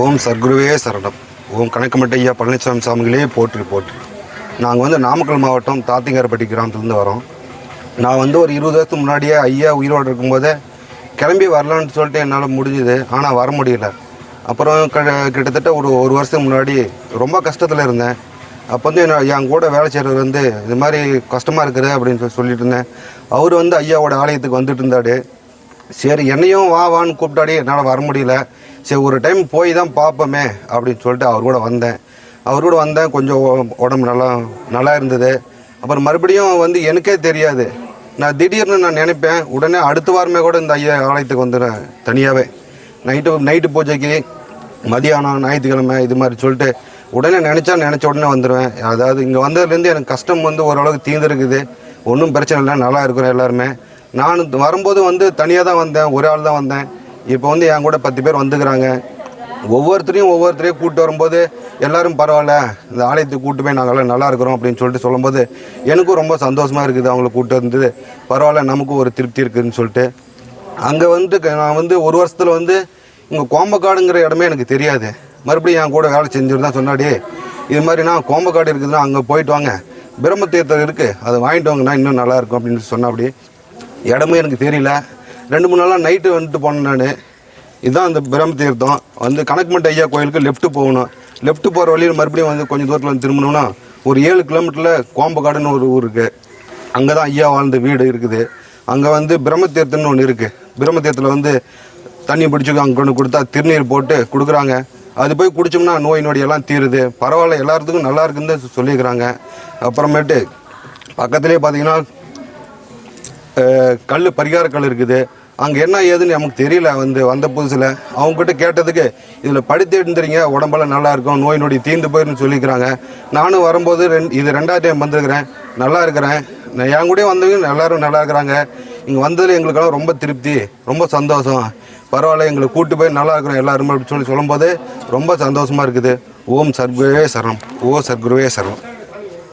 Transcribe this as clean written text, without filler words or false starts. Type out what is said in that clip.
ஓம் சர்க்குருவே சரணம். ஓம் கணக்கமட்ட ஐயா பழனிசாமி சாமிகளே போற்றி போற்றி. நாங்கள் வந்து நாமக்கல் மாவட்டம் தாத்திங்காரப்பட்டி கிராமத்துலேருந்து வரோம். நான் வந்து ஒரு 20 வருஷத்துக்கு முன்னாடியே ஐயா உயிரோடு இருக்கும்போதே கிளம்பி வரலான்னு சொல்லிட்டு என்னால் முடிஞ்சுது. ஆனால் வர முடியல. அப்புறம் கிட்டத்தட்ட ஒரு வருஷத்துக்கு முன்னாடி ரொம்ப கஷ்டத்தில் இருந்தேன். அப்போ வந்து என் கூட வேலை செய்கிறவர் வந்து இது மாதிரி கஷ்டமாக இருக்குது அப்படின்னு சொல்லிட்டு இருந்தேன். அவர் வந்து ஐயாவோட ஆலயத்துக்கு வந்துட்டு இருந்தார். சரி என்னையும் வான்னு கூப்பிட்டாடி, என்னால் வர முடியல. சரி ஒரு டைம் போய் தான் பார்ப்போமே அப்படின்னு சொல்லிட்டு அவர் கூட வந்தேன். கொஞ்சம் உடம்பு நல்லா இருந்தது. அப்புறம் மறுபடியும் வந்து எனக்கே தெரியாது, நான் திடீர்னு நான் நினைப்பேன் உடனே அடுத்த வாரமே கூட இந்த ஐயா ஆலயத்துக்கு வந்துடுறேன் தனியாகவே. நைட்டு பூஜைக்கு மதியானம் ஞாயிற்றுக்கிழமை இது மாதிரி சொல்லிட்டு உடனே நினச்ச உடனே வந்துடுவேன். அதாவது இங்கே வந்ததுலேருந்து எனக்கு கஷ்டம் வந்து ஓரளவுக்கு தீர்ந்துருக்குது. ஒன்றும் பிரச்சனை இல்லை, நல்லா இருக்கிறோம் எல்லாருமே. நான் வரும்போது வந்து தனியாக தான் வந்தேன், ஒரு ஆள் தான் வந்தேன். இப்போ வந்து என் கூட 10 பேர் வந்துக்கிறாங்க. ஒவ்வொருத்தரையும் கூப்பிட்டு வரும்போது எல்லோரும் பரவாயில்ல, இந்த ஆலயத்துக்கு கூப்பிட்டு போய் நாங்கள்லாம் நல்லா இருக்கிறோம் அப்படின்னு சொல்லிட்டு சொல்லும்போது எனக்கும் ரொம்ப சந்தோஷமாக இருக்குது. அவங்கள கூப்பிட்டு வந்து பரவாயில்ல, நமக்கும் ஒரு திருப்தி இருக்குதுன்னு சொல்லிட்டு அங்கே வந்து நான் வந்து ஒரு வருஷத்தில் வந்து இங்கே கோம்பக்காடுங்கிற இடமே எனக்கு தெரியாது. மறுபடியும் என் கூட வேலை செஞ்சுட்டு தான் சொன்னாடி, இது மாதிரினா கோம்பக்காடு இருக்குதுன்னா அங்கே போயிட்டு வாங்க, பிரம்ம தீர்த்தம் இருக்குது, அதை வாங்கிட்டு வாங்கன்னா இன்னும் நல்லாயிருக்கும் அப்படின்னு சொன்னால். அப்படி இடமே எனக்கு தெரியல. 2-3 நாளாக நைட்டு வந்துட்டு போனேன் நான். இதுதான் அந்த பிரம்ம தீர்த்தம். வந்து கணக்குமட்ட ஐயா கோயிலுக்கு லெஃப்ட்டு போகணும். லெஃப்ட்டு போகிற வழியில் மறுபடியும் வந்து கொஞ்சம் தூரத்தில் வந்து திரும்பணும்னா ஒரு 7 கிலோமீட்டரில் கோம்பக்காடுன்னு ஒரு ஊர் இருக்குது. அங்கே தான் ஐயா வாழ்ந்த வீடு இருக்குது. அங்கே வந்து பிரம்ம தீர்த்தம்னு ஒன்று இருக்குது. பிரம்ம தீர்த்தத்தில் வந்து தண்ணி பிடிச்சி அங்கே கொண்டு கொடுத்தா திருநீர் போட்டு கொடுக்குறாங்க. அது போய் குடித்தோம்னா நோய் நொடியெல்லாம் தீருது. பரவாயில்ல, எல்லாத்துக்கும் நல்லா இருக்குன்னு சொல்லியிருக்கிறாங்க. அப்புறமேட்டு பக்கத்துலேயே பார்த்தீங்கன்னா பரிகார கல் இருக்குது. அங்கே என்ன ஏதுன்னு நமக்கு தெரியல. வந்த புதுசில் அவங்ககிட்ட கேட்டதுக்கு இதில் படுத்து எழுந்துறீங்க, உடம்பெல்லாம் நல்லா இருக்கும், நோய் நொடி தீர்ந்து போயிருன்னு சொல்லிக்கிறாங்க. நானும் வரும்போது இது 2ஆவது டைம் வந்துருக்கிறேன், நல்லா இருக்கிறேன். என் கூட வந்தவங்க எல்லோரும் நல்லா இருக்கிறாங்க. இங்கே வந்ததில் எங்களுக்கெல்லாம் ரொம்ப திருப்தி, ரொம்ப சந்தோஷம். பரவாயில்ல, எங்களை கூப்பிட்டு போய் நல்லா இருக்கிறோம் எல்லாருமே அப்படின்னு சொல்லும்போது ரொம்ப சந்தோஷமாக இருக்குது. ஓம் சர்க்குருவே சரணம். ஓ சர்க்குருவே சரணம்.